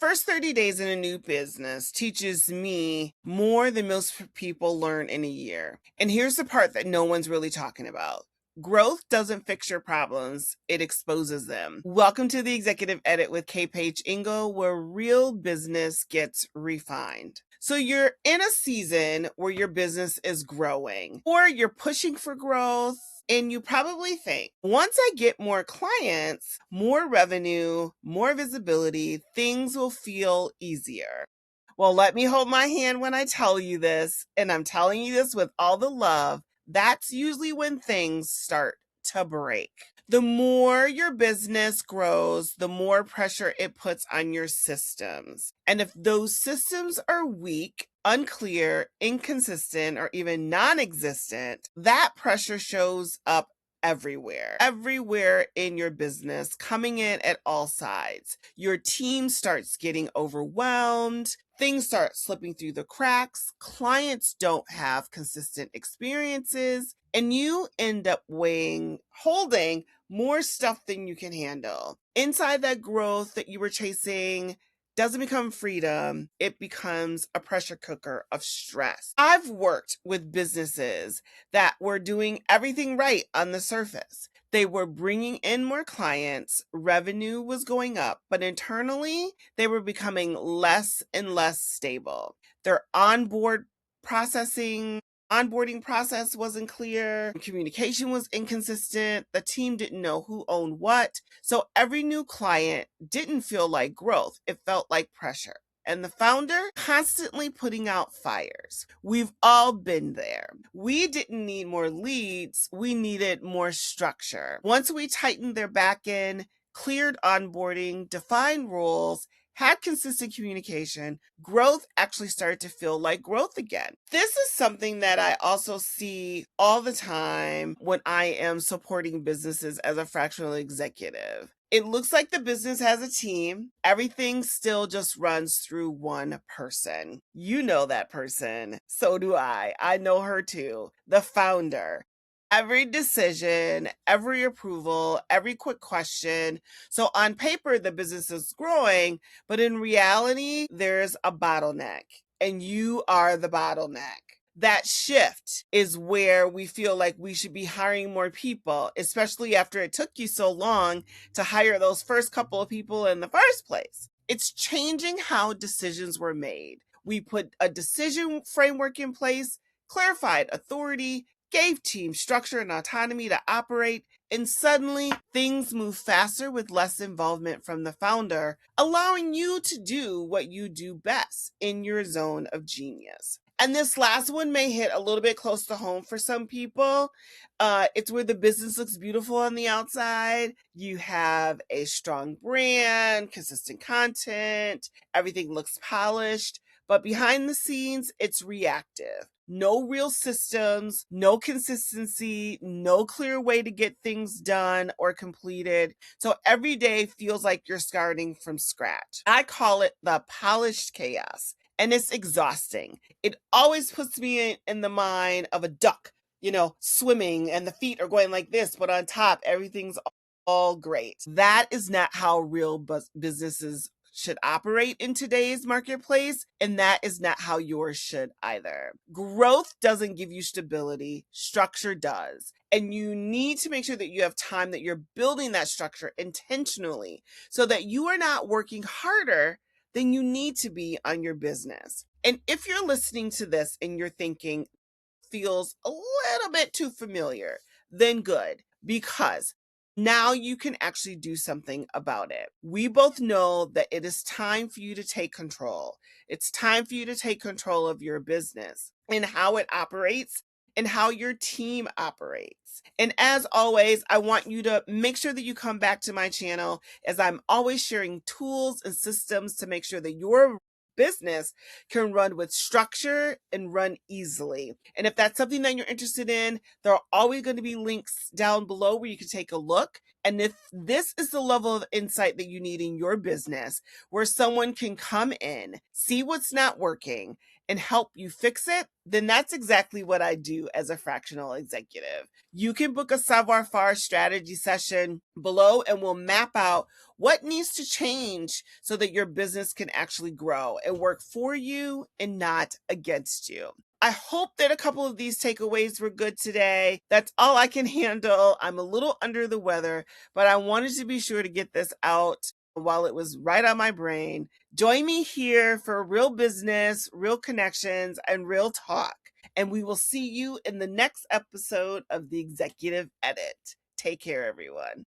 first 30 days in a new business teaches me more than most people learn in a year. And here's the part that no one's really talking about. Growth doesn't fix your problems, it exposes them. Welcome to the Executive Edit with Paige Engle, where real business gets refined. So you're in a season where your business is growing, or you're pushing for growth, and you probably think, once I get more clients, more revenue, more visibility, things will feel easier. Well, let me hold my hand when I tell you this, and I'm telling you this with all the love. That's usually when things start to break. The more your business grows, the more pressure it puts on your systems. And if those systems are weak, unclear, inconsistent, or even non-existent, that pressure shows up everywhere in your business, coming in at all sides. Your team starts getting overwhelmed. Things start slipping through the cracks. Clients don't have consistent experiences, and you end up holding more stuff than you can handle. Inside that growth that you were chasing doesn't become freedom, it becomes a pressure cooker of stress. I've worked with businesses that were doing everything right on the surface. They were bringing in more clients, revenue was going up, but internally they were becoming less and less stable. Their onboarding process wasn't clear, communication was inconsistent, the team didn't know who owned what, so every new client didn't feel like growth, it felt like pressure. And the founder constantly putting out fires. We've all been there. We didn't need more leads, we needed more structure. Once we tightened their back end, cleared onboarding, defined rules, had consistent communication, growth actually started to feel like growth again. This is something that I also see all the time when I am supporting businesses as a fractional executive. It looks like the business has a team. Everything still just runs through one person. You know that person. So do I. I know her too. The founder. Every decision, every approval, every quick question. So on paper, the business is growing, but in reality, there's a bottleneck, and you are the bottleneck. That shift is where we feel like we should be hiring more people, especially after it took you so long to hire those first couple of people in the first place. It's changing how decisions were made. We put a decision framework in place, clarified authority, gave teams structure and autonomy to operate, and suddenly things move faster with less involvement from the founder, allowing you to do what you do best in your zone of genius. And this last one may hit a little bit close to home for some people. It's where the business looks beautiful on the outside. You have a strong brand, consistent content, everything looks polished. But behind the scenes, it's reactive. No real systems, no consistency, no clear way to get things done or completed. So every day feels like you're starting from scratch. I call it the polished chaos, and it's exhausting. It always puts me in the mind of a duck, swimming, and the feet are going like this, but on top, everything's all great. That is not how real businesses should operate in today's marketplace, and that is not how yours should either. Growth doesn't give you stability, structure does. And you need to make sure that you have time that you're building that structure intentionally so that you are not working harder than you need to be on your business. And if you're listening to this and you're thinking, feels a little bit too familiar, then good, because now you can actually do something about it. We both know that it is time for you to take control. It's time for you to take control of your business and how it operates and how your team operates. And as always, I want you to make sure that you come back to my channel, as I'm always sharing tools and systems to make sure that your business can run with structure and run easily. And if that's something that you're interested in, there are always going to be links down below where you can take a look. And if this is the level of insight that you need in your business, where someone can come in, see what's not working, and help you fix it, then that's exactly what I do as a fractional executive. You can book a savoir-faire strategy session below, and we'll map out What needs to change so that your business can actually grow and work for you and not against you? I hope that a couple of these takeaways were good today. That's all I can handle. I'm a little under the weather, but I wanted to be sure to get this out while it was right on my brain. Join me here for real business, real connections, and real talk. And we will see you in the next episode of the Executive Edit. Take care, everyone.